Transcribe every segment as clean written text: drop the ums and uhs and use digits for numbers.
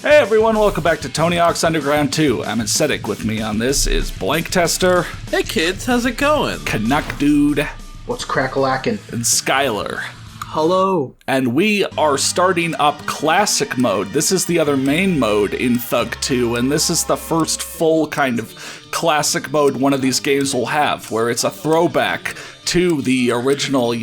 Hey everyone, welcome back to Tony Hawk's Underground 2. I'm Ascetic. With me on this is Blank Tester. Hey kids, how's it going? Canuck Dude. What's crack-a-lackin'? And Skylar. Hello. And we are starting up Classic Mode. This is the other main mode in Thug 2, and this is the first full kind of Classic Mode one of these games will have, where it's a throwback to the original,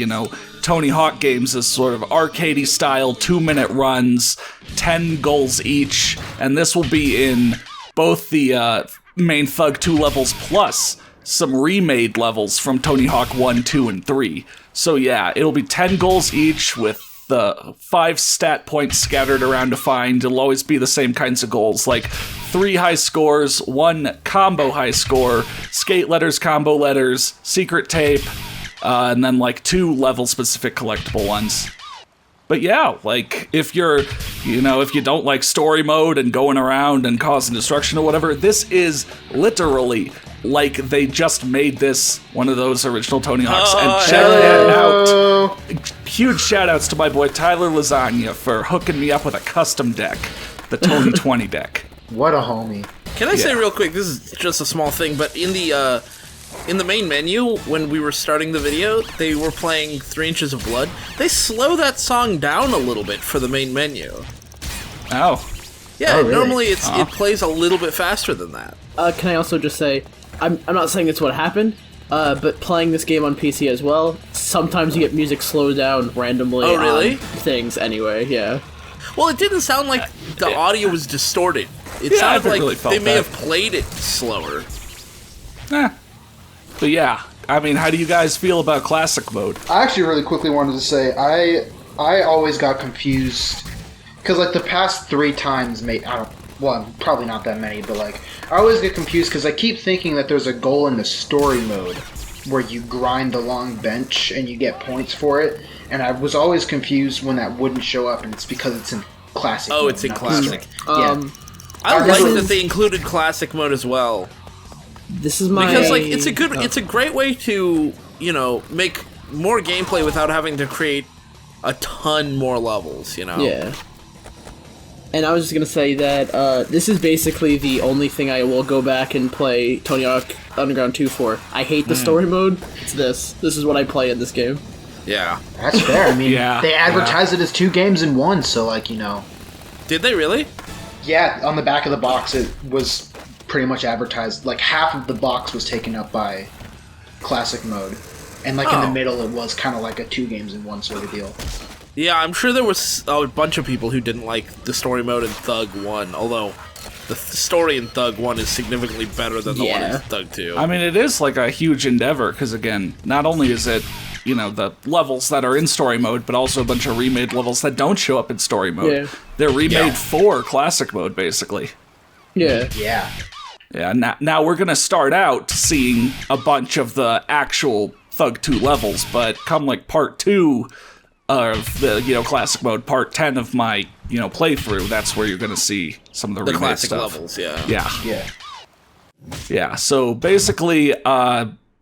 Tony Hawk games as sort of arcadey style 2-minute runs, 10 goals each, and this will be in both the main Thug 2 levels plus some remade levels from Tony Hawk 1, 2, and 3. So yeah, it'll be 10 goals each with the 5 stat points scattered around to find. It'll always be the same kinds of goals, like 3 high scores, 1 combo high score, skate letters, combo letters, secret tape, and then like 2 level-specific collectible ones. But yeah, like, if you're, if you don't like story mode and going around and causing destruction or whatever, this is literally like they just made this one of those original Tony Hawks. And check that out. Huge shout-outs to my boy Tyler Lasagna for hooking me up with a custom deck, the Tony 20 deck. What a homie. Can I say real quick, this is just a small thing, but in the main menu, when we were starting the video, they were playing 3 Inches of Blood. They slow that song down a little bit for the main menu. Oh. Yeah, really? Normally it plays a little bit faster than that. Can I also just say, I'm not saying it's what happened, but playing this game on PC as well, sometimes you get music slowed down randomly. Oh, really? On things anyway, yeah. Well, it didn't sound like the audio was distorted. It sounded like really they may that. have played it slower. But yeah, I mean, how do you guys feel about Classic Mode? I actually really quickly wanted to say, I always got confused, because like the past 3 times, probably not that many, but like, I always get confused because I keep thinking that there's a goal in the story mode where you grind the long bench and you get points for it, and I was always confused when that wouldn't show up, and it's because it's in Classic mode. Oh, it's in Classic. Yeah. I like that they included Classic Mode as well. This is my... Because, like, it's a great way to, make more gameplay without having to create a ton more levels, Yeah. And I was just gonna say that this is basically the only thing I will go back and play Tony Hawk Underground 2 for. I hate the story mode. It's this. This is what I play in this game. Yeah. That's fair. I mean, Yeah, they advertise it as 2 games in 1, so like, Did they really? Yeah, on the back of the box it was pretty much advertised. Like, half of the box was taken up by Classic Mode. And like in the middle it was kind of like a 2 games in 1 sort of deal. Yeah, I'm sure there was a bunch of people who didn't like the story mode in Thug 1, although the story in Thug 1 is significantly better than the one in Thug 2. I mean, it is like a huge endeavor, because again, not only is it, the levels that are in story mode, but also a bunch of remade levels that don't show up in story mode. Yeah. They're remade for Classic Mode, basically. Yeah. Yeah. Yeah, now we're gonna start out seeing a bunch of the actual Thug 2 levels, but come like part 2 of the, Classic Mode, part 10 of my, playthrough, that's where you're gonna see some of the remade classic stuff. levels, yeah. Yeah. Yeah, so basically,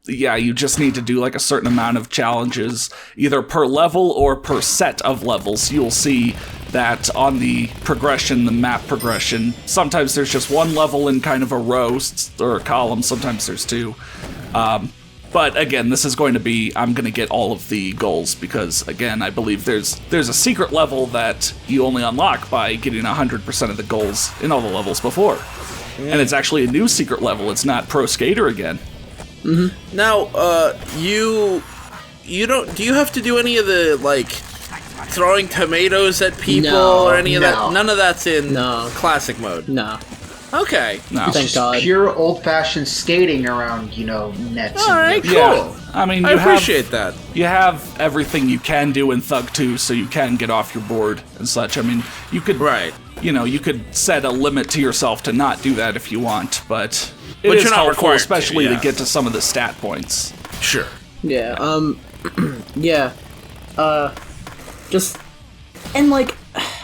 you just need to do like a certain amount of challenges, either per level or per set of levels. You'll see that on the progression, the map progression, sometimes there's just 1 level in kind of a row or a column, sometimes there's 2. But again, this is going to be, I'm going to get all of the goals because, again, I believe there's a secret level that you only unlock by getting 100% of the goals in all the levels before. And it's actually a new secret level. It's not Pro Skater again. Mm-hmm. Now, you don't, do you have to do any of the, like, throwing tomatoes at people or any of that? None of that's in Classic Mode? No. Okay. No. It's Thank just God. pure old-fashioned skating around, nets. Alright, cool. Yeah, I mean, I appreciate that. You have everything you can do in Thug 2, so you can get off your board and such. I mean, you could, you could set a limit to yourself to not do that if you want, but it is you're not helpful, required especially to to get to some of the stat points. Sure. Yeah, yeah. Just, and like,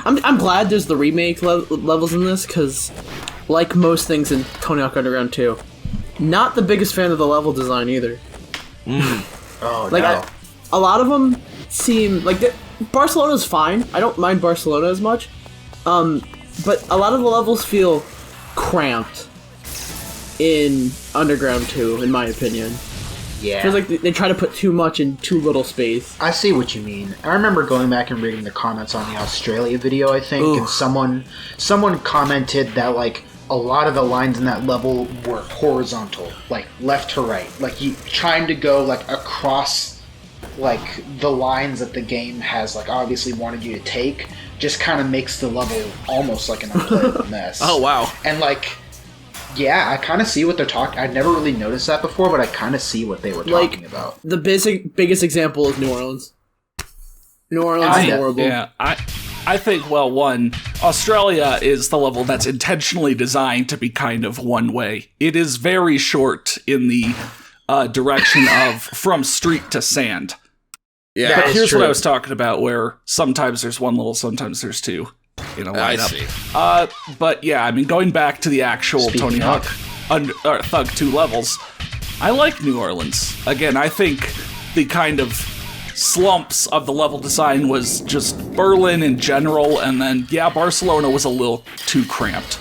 I'm glad there's the remake levels in this, because, like most things in Tony Hawk Underground 2, not the biggest fan of the level design either. Oh, Like, no. a lot of them seem, like, Barcelona's fine. I don't mind Barcelona as much. but a lot of the levels feel cramped in Underground 2, in my opinion. Yeah. It feels like they try to put too much in too little space. I see what you mean. I remember going back and reading the comments on the Australia video, I think, and someone commented that, like, a lot of the lines in that level were horizontal, like, left to right. Like, you trying to go, like, across, like, the lines that the game has, like, obviously wanted you to take, just kind of makes the level almost like an unplayable mess. Oh, wow. And, like... Yeah, I kind of see what they're talking. I'd never really noticed that before, but I kind of see what they were talking about. The biggest example is New Orleans. New Orleans is horrible. Yeah, I think, well, one, Australia is the level that's intentionally designed to be kind of one way. It is very short in the direction of from street to sand. Yeah, but here's true. what I was talking about, where sometimes there's one level, sometimes there's two. In a lineup. I see. But yeah, I mean, going back to the actual Speaking Tony Hawk Thug 2 levels, I like New Orleans. Again, I think the kind of slumps of the level design was just Berlin in general, and then, yeah, Barcelona was a little too cramped.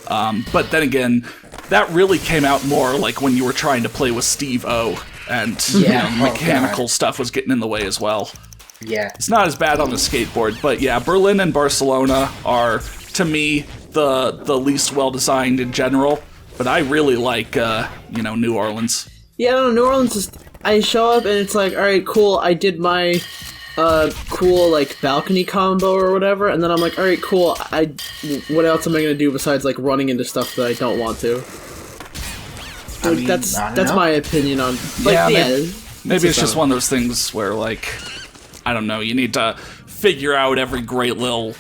But then again, that really came out more like when you were trying to play with Steve-O, and mechanical stuff was getting in the way as well. Yeah. It's not as bad on the skateboard, but yeah, Berlin and Barcelona are, to me, the least well-designed in general, but I really like, New Orleans. Yeah, no, New Orleans is... I show up and it's like, alright, cool, I did my, cool, like, balcony combo or whatever, and then I'm like, alright, cool, what else am I gonna do besides, like, running into stuff that I don't want to? I mean, that's I don't know. my opinion on... Like, maybe it's just one of those things where, like... I don't know, you need to figure out every great little,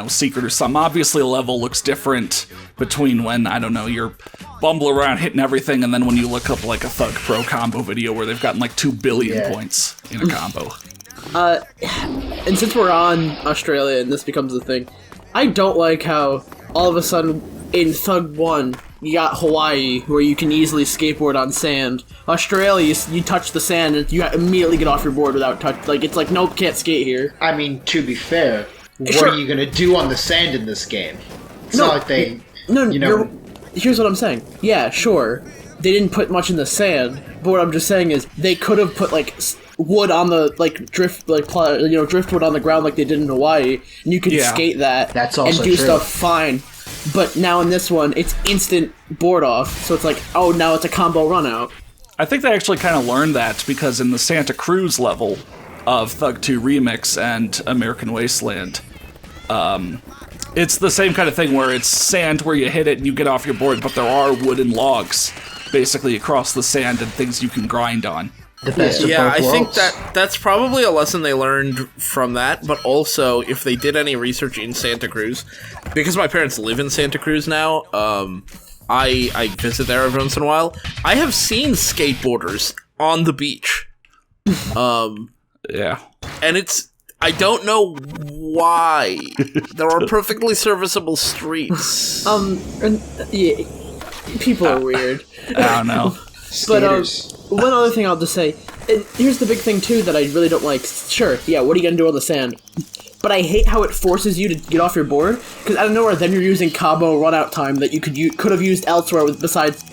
secret or something. Obviously, a level looks different between when, I don't know, you're bumbling around hitting everything, and then when you look up, like, a Thug Pro combo video where they've gotten, like, 2 billion points in a combo. And since we're on Australia and this becomes a thing, I don't like how, all of a sudden, in Thug 1, you got Hawaii, where you can easily skateboard on sand. Australia, you touch the sand and you immediately get off your board without touch. Like, it's like, nope, can't skate here. I mean, to be fair, what are you going to do on the sand in this game? It's not like they... Here's what I'm saying. Yeah, sure, they didn't put much in the sand, but what I'm just saying is, they could have put, like, wood on the, like, driftwood on the ground like they did in Hawaii, and you could skate that. That's also and do true. stuff fine. But now in this one, it's instant board off, so it's like, oh, now it's a combo run out. I think they actually kind of learned that, because in the Santa Cruz level of Thug 2 Remix and American Wasteland, it's the same kind of thing where it's sand where you hit it and you get off your board, but there are wooden logs basically across the sand and things you can grind on. The best of Yeah, both I think worlds. that's probably a lesson they learned from that, but also, if they did any research in Santa Cruz, because my parents live in Santa Cruz now, I visit there every once in a while, I have seen skateboarders on the beach. Yeah. And I don't know why. There are perfectly serviceable streets. People are weird. I don't know. But, Skaters. one other thing I'll just say, and here's the big thing too that I really don't like. Sure, yeah, what are you gonna do on the sand? But I hate how it forces you to get off your board, because out of nowhere, then you're using combo run-out time that you could have used elsewhere besides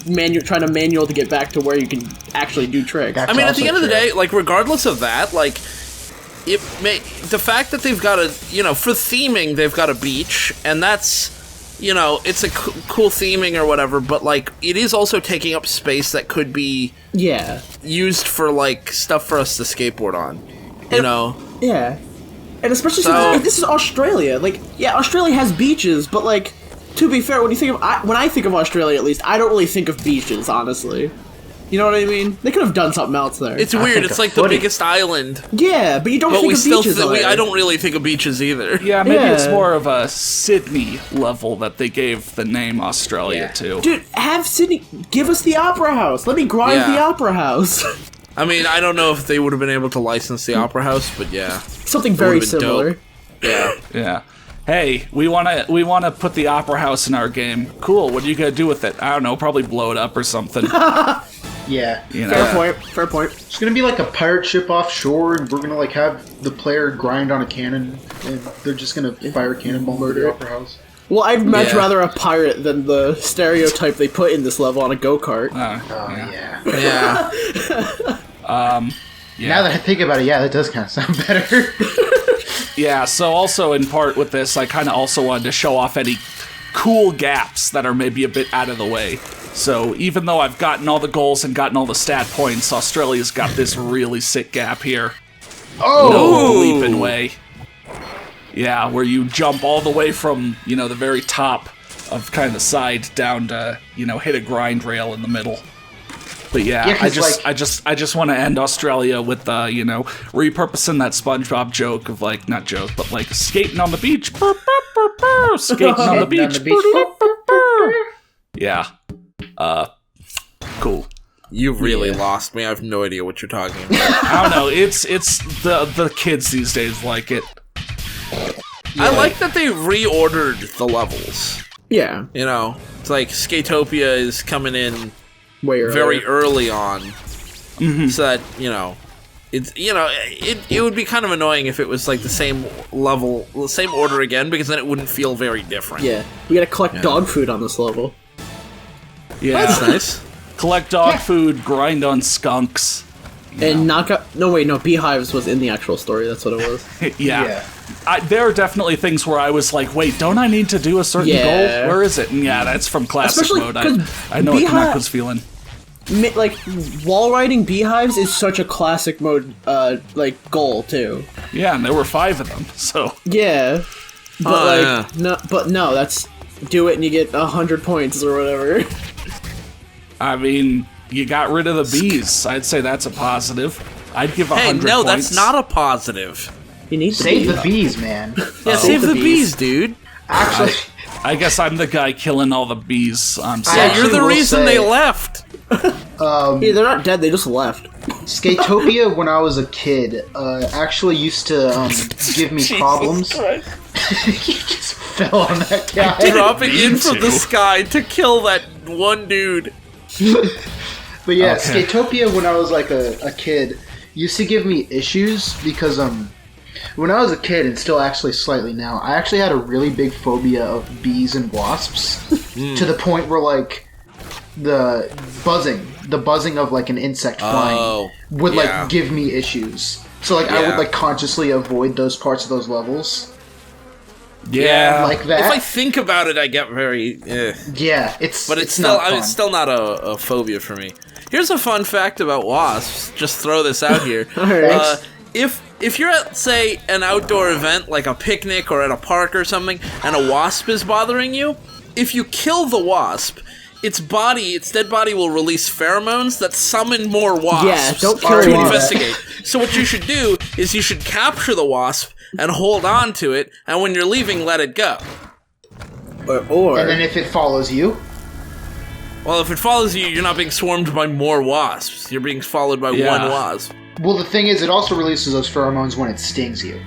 trying to manual to get back to where you can actually do tricks. That's I mean, at the also end of the true. day, like, regardless of that, like, the fact that they've got for theming, they've got a beach, and that's, it's a cool theming or whatever, but, like, it is also taking up space that could be used for, like, stuff for us to skateboard on, Yeah. And especially So- since this is Australia. Like, yeah, Australia has beaches, but, like, to be fair, when I think of Australia, at least, I don't really think of beaches, honestly. You know what I mean? They could have done something else there. It's I weird, think it's of like the footy. biggest island, Yeah, but you don't but think we of still, beaches there. I don't really think of beaches either. Yeah, maybe it's Yeah. more of a Sydney level that they gave the name Australia to. Dude, have Sydney... Give us the Opera House! Let me grind Yeah. the Opera House! I mean, I don't know if they would have been able to license the Opera House, but yeah. Something very would've been similar. dope. Yeah. Yeah. Hey, we wanna put the Opera House in our game. Cool. What are you gonna do with it? I don't know. Probably blow it up or something. Yeah. You know. Fair point. It's gonna be like a pirate ship offshore, and we're gonna like have the player grind on a cannon, and they're just gonna fire a cannonball into the Opera House. Well, I'd much Yeah. rather a pirate than the stereotype they put in this level on a go-kart. Yeah. Yeah. Now that I think about it, yeah, that does kind of sound better. Yeah, so also in part with this, I kind of also wanted to show off any cool gaps that are maybe a bit out of the way. So even though I've gotten all the goals and gotten all the stat points, Australia's got this really sick gap here. No bleeping way. Yeah, where you jump all the way from, the very top of kind of the side down to, hit a grind rail in the middle. But yeah, Yeah, I 'cause, just want to end Australia with repurposing that SpongeBob joke of not joke, but skating on the beach, burr, burr, burr, burr, skating on the beach, burr, burr, burr. Yeah, cool. You really lost me. I have no idea what you're talking about. I don't know. It's the kids these days like it. I like that they reordered the levels. Yeah, It's like Skatopia is coming in way earlier. very early on, so that it would be kind of annoying if it was like the same level, the same order again, because then it wouldn't feel very different. Yeah, we gotta collect dog food on this level. Yeah, That's nice. collect dog food, grind on skunks. And knock out. No, wait, no. Beehives was in the actual story. That's what it was. Yeah. There are definitely things where I was like, wait, don't I need to do a certain goal? Where is it? And yeah, that's from classic Especially mode. 'cause I know what Kanak was feeling. Like wall riding beehives is such a classic mode, goal too. Yeah, and there were 5 of them, so. Yeah, but yeah. no, that's do it and you get 100 points or whatever. I mean, you got rid of the bees. I'd say that's a positive. I'd give 100 Hey, no, points. that's not a positive. You need Save the bees, man. Yeah, save the bees, dude. Actually, I guess I'm the guy killing all the bees. I'm sorry. Yeah, actually you're the will reason say- they left. Yeah, they're not dead. They just left. Skatopia, when I was a kid, actually used to give me problems. You just fell on that guy. Dropping in from the too. sky to kill that one dude. But yeah, Okay. Skatopia, when I was like a kid, used to give me issues because when I was a kid, and still actually slightly now, I actually had a really big phobia of bees and wasps to the point where like the buzzing of like an insect flying would yeah. like give me issues. So like I Yeah. would like consciously avoid those parts of those levels. Yeah. Like that. If I think about it, I get very. Yeah, it's But it's not fun. still not a phobia for me. Here's a fun fact about wasps. Just throw this out here. Alright. If you're at, say, an outdoor event like a picnic or at a park or something, and a wasp is bothering you, if you kill the wasp, its dead body will release pheromones that summon more wasps Yeah, don't kill to the wasp. investigate. So what you should do is you should capture the wasp and hold on to it, and when you're leaving, let it go. Or And then if it follows you, Well, if it follows you, you're not being swarmed by more wasps. You're being followed by Yeah. one wasp. well, the thing is, it also releases those pheromones when it stings you.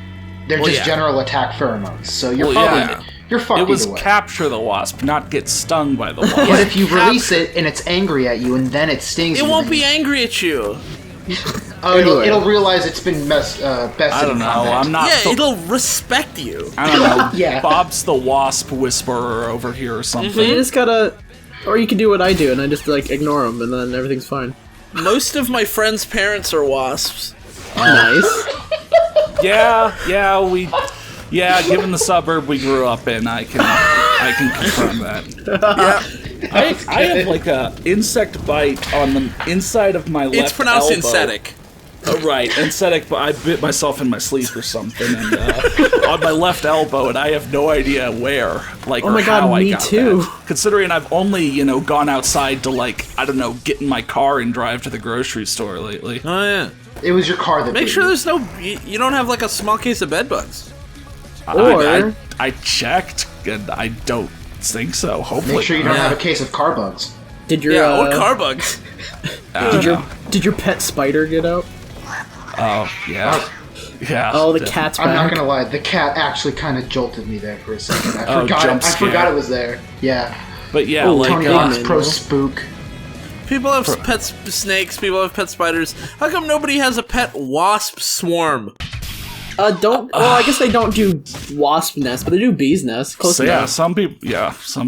They're Well, just yeah. general attack pheromones, so you're Well, probably yeah. you're fucked It was either way. capture the wasp, not get stung by the wasp. But if you Cap- release it and it's angry at you and then it stings It you, won't then be angry at you. it'll realize it's been bested I don't in know. combat. I'm not. Yeah, it'll respect you. I don't know. Yeah. Bob's the wasp whisperer over here or something. you just gotta, or you can do what I do and I just like ignore them and then everything's fine. Most of my friends' parents are wasps. Nice. Yeah, given the suburb we grew up in, I can confirm that. I have like a insect bite on the inside of my left It's pronounced elbow. insectic. Oh, right, insectic, but I bit myself in my sleep or something, and on my left elbow, and I have no idea where, like, Oh or my God, how I me got too. that. Considering I've only, gone outside to, like, I don't know, get in my car and drive to the grocery store lately. Oh, yeah. It was your car that Make bit sure you. there's no... You don't have, like, a small case of bed bugs. Or- I checked, and I don't think so. Hopefully, Make sure you don't Yeah. have a case of car bugs. Did your Yeah, or car bugs. did your pet spider get out? Oh, yeah. Yeah. Oh, the cat's back. I'm not gonna lie, the cat actually kind of jolted me there for a second. I Oh, jump I scare. forgot it was there. Yeah. But yeah, Oh, like, Tony Pigman, Hawk's Pro no? Spook. People have pet snakes, people have pet spiders. How come nobody has a pet wasp swarm? Don't. Well, I guess they don't do wasp nests, but they do bees nests. Close So enough. some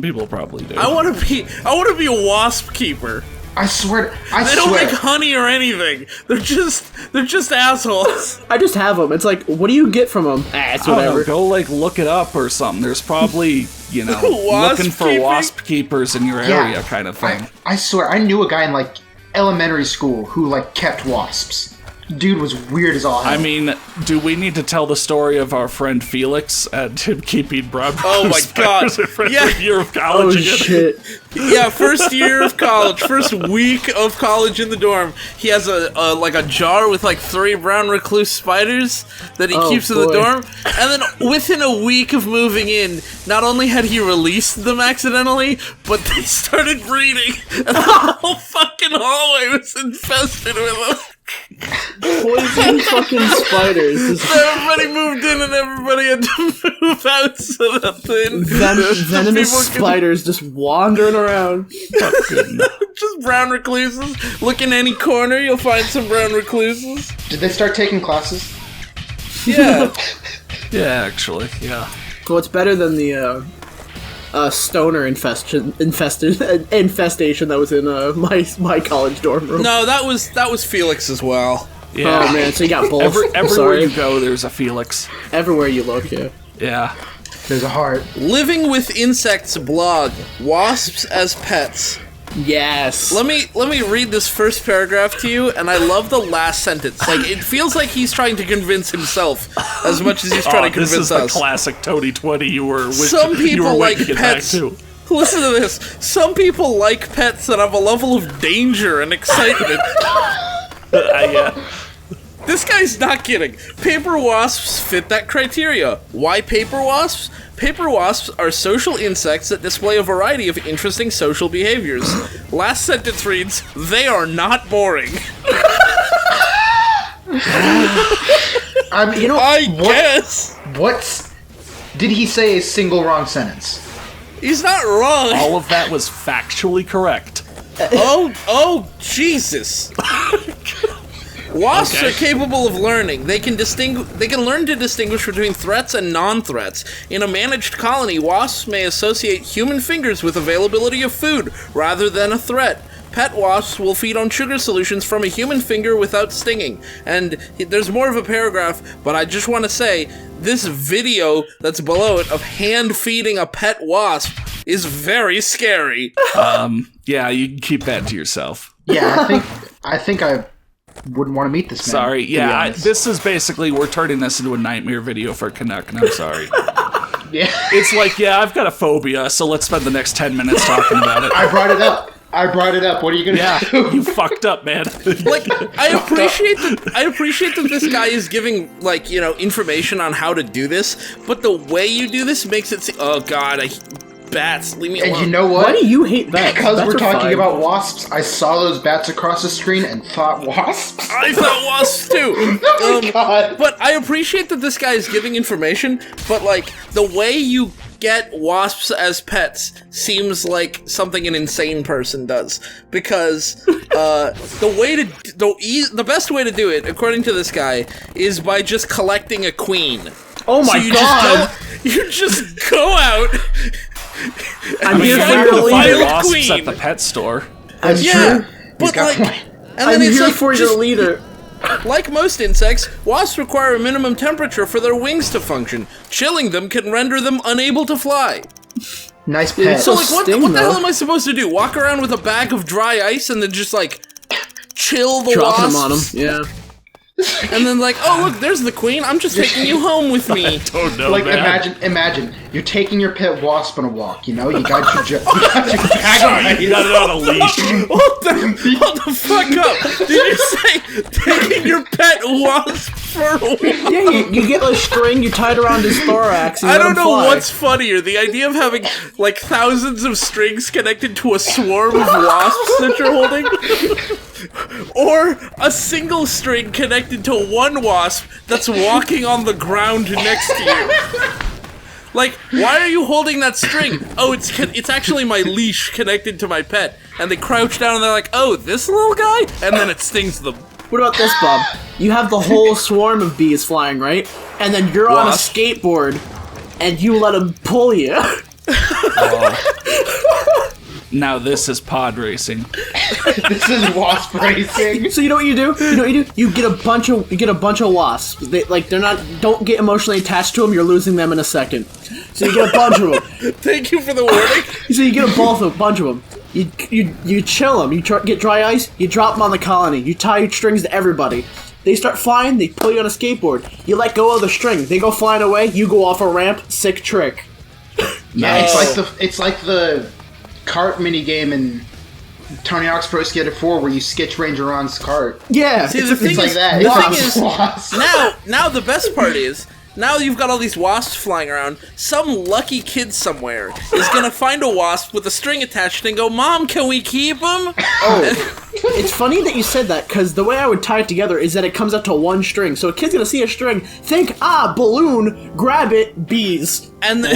people probably do. I want to be a wasp keeper. I swear. They don't make honey or anything. They're just assholes. I just have them. It's like, what do you get from them? It's I don't know, whatever. go like look it up or something. There's probably Wasp looking for keeping? wasp keepers in your area kind of thing. I swear, I knew a guy in like elementary school who like kept wasps. Dude was weird as all hell. I mean, do we need to tell the story of our friend Felix and him keeping brown Oh my god! First year of Oh college again? shit! Yeah, first year of college, first week of college in the dorm. He has a jar with like 3 brown recluse spiders that he keeps in the boy. dorm. And then within a week of moving in, not only had he released them accidentally, but they started breeding, and the whole fucking hallway was infested with them. Poison fucking spiders. Just Everybody moved in and everybody had to move out so that venomous people could- spiders just wandering around. just brown recluses. Look in any corner, you'll find some brown recluses. Did they start taking classes? Yeah. Yeah, actually, yeah. Well, it's better than the stoner infestation that was in my college dorm room. No, that was Felix as well. Yeah. Oh man, so you got both. Everywhere Sorry. you go, there's a Felix. Everywhere you look, yeah. Yeah. There's a heart. Living with Insects blog. Wasps as pets. Yes. Let me read this first paragraph to you, and I love the last sentence. Like, it feels like he's trying to convince himself as much as he's trying to This convince is the us. classic Tony 20 you were Some you people were like waiting to get back pets. to. Listen to this. Some people like pets that have a level of danger and excitement. Yeah. This guy's not kidding. Paper wasps fit that criteria. Why paper wasps? Paper wasps are social insects that display a variety of interesting social behaviors. Last sentence reads, they are not boring. I mean, I guess. What's... Did he say a single wrong sentence? He's not wrong. All of that was factually correct. Oh, Jesus. Wasps are capable of learning. They can learn to distinguish between threats and non-threats. In a managed colony, wasps may associate human fingers with availability of food rather than a threat. Pet wasps will feed on sugar solutions from a human finger without stinging. And there's more of a paragraph, but I just want to say, this video that's below it of hand feeding a pet wasp is very scary. Yeah, you can keep that to yourself. Yeah, I think I wouldn't want to meet this man. Sorry, to be yeah, honest. this is basically, we're turning this into a nightmare video for Canuck, and I'm sorry. Yeah. It's like, yeah, I've got a phobia, so let's spend the next 10 minutes talking about it. I brought it up. What are you gonna Yeah, do? you fucked up, man. Like, I appreciate that this guy is giving, like, information on how to do this, but the way you do this makes it oh god, bats, leave me alone. And you know what? Why do you hate bats? Because Bats we're are talking fine. about wasps, I saw those bats across the screen and thought wasps. I thought wasps too. Oh my god. But I appreciate that this guy is giving information, but like the way you get wasps as pets seems like something an insane person does, because the best way to do it, according to this guy, is by just collecting a queen. Oh my god! You just go out. I'm here find for a your wild Buy leader. wasps queen. at the pet store. That's Yeah, true. but got like, a point. and I'm then it's here like for just, your leader. like most insects, wasps require a minimum temperature for their wings to function. Chilling them can render them unable to fly. Nice pet. So like, what the Sting, hell though. am I supposed to do? Walk around with a bag of dry ice and then just like chill the Dropping them wasps? on him. Yeah. And then like, oh look, there's the queen. I'm just taking you home with me. Oh no, Like, man. imagine, you're taking your pet wasp on a walk, you got your, you got your bag of ice. You got it on a leash. Hold the fuck up. Did you say taking your pet wasp for a walk? Yeah, you get a string, you tie it around his thorax, and I you let don't him know fly. what's funnier, the idea of having like thousands of strings connected to a swarm of wasps that you're holding, or a single string connected to one wasp that's walking on the ground next to you. Like, why are you holding that string? Oh, it's actually my leash connected to my pet. And they crouch down and they're like, oh, this little guy? And then it stings them. What about this, Bob? You have the whole swarm of bees flying, right? And then you're on a Wasp. skateboard, and you let them pull you. Now this is pod racing. This is wasp racing. So you know what you do? You get a bunch of wasps. Don't get emotionally attached to them. You're losing them in a second. So you get a bunch of them. Thank you for the warning. So you get a bunch of them. You chill them. You get dry ice. You drop them on the colony. You tie strings to everybody. They start flying. They pull you on a skateboard. You let go of the string. They go flying away. You go off a ramp. Sick trick. Yeah, it's like the cart mini game in Tony Hawk's Pro Skater 4 where you sketch Ranger Ron's cart. Yeah. See, the thing It's like is, that. the It's thing wasp. is, now the best part is, now you've got all these wasps flying around. Some lucky kid somewhere is gonna find a wasp with a string attached and go, "Mom, can we keep him?" It's funny that you said that, because the way I would tie it together is that it comes out to one string. So a kid's gonna see a string, think, balloon, grab it, bees. And then,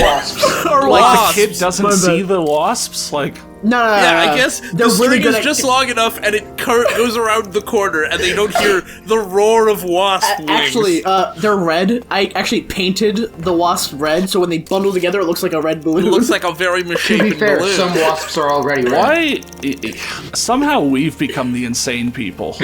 Or Like Wasps. the kid doesn't My bad. see the wasps? Like, No. yeah, I guess they're the really string good is at- just long enough, and it goes around the corner, and they don't hear the roar of wasp wings. Actually, they're red. I actually painted the wasp red, so when they bundle together, it looks like a red balloon. It looks like a very To be misshapen fair, balloon. some wasps are already red. why? Somehow we've become the insane people.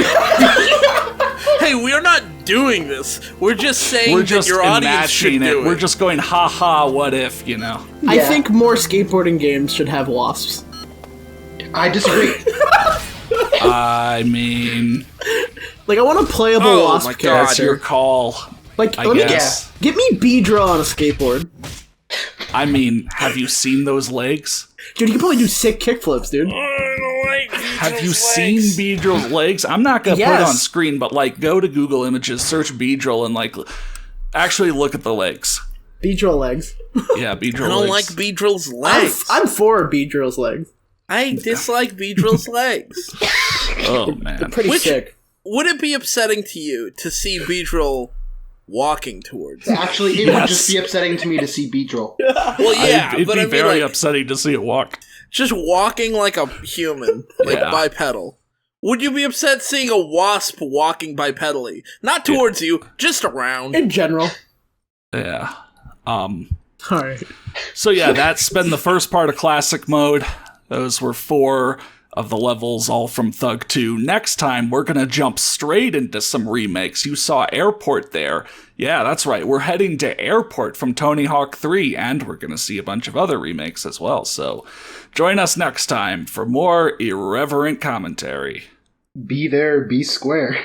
Hey, we're not doing this. We're just saying We're that just your audience should imagining do it. it. We're just going, ha ha, what if, you know? I Yeah. think more skateboarding games should have wasps. I disagree. I mean, Like, I want a playable Oh wasp my God. character. that's your call. Like, I let me guess. get me Beedrill on a skateboard. I mean, have you seen those legs? Dude, you can probably do sick kickflips, dude. Have you seen Beedrill's legs? I'm not gonna put it Yes. on screen, but like, go to Google Images, search Beedrill, and like, actually look at the legs. Beedrill legs. Yeah, Beedrill I don't legs. like Beedrill's legs. I'm for Beedrill's legs. I dislike Beedrill's legs. Oh man. Pretty Which- sick. Would it be upsetting to you to see Beedrill walking towards you? Actually, it would just be upsetting to me to see Beedrill. Well, yeah, It'd but be I mean, very like, upsetting to see it walk. just walking like a human, like Yeah. bipedal. Would you be upset seeing a wasp walking bipedally? Not towards you, just around. In general. Yeah. Alright. So yeah, that's been the first part of Classic Mode. Those were 4 of the levels, all from Thug 2. Next time, we're gonna jump straight into some remakes. You saw Airport there. Yeah, that's right. We're heading to Airport from Tony Hawk 3, and we're gonna see a bunch of other remakes as well. So join us next time for more irreverent commentary. Be there, be square.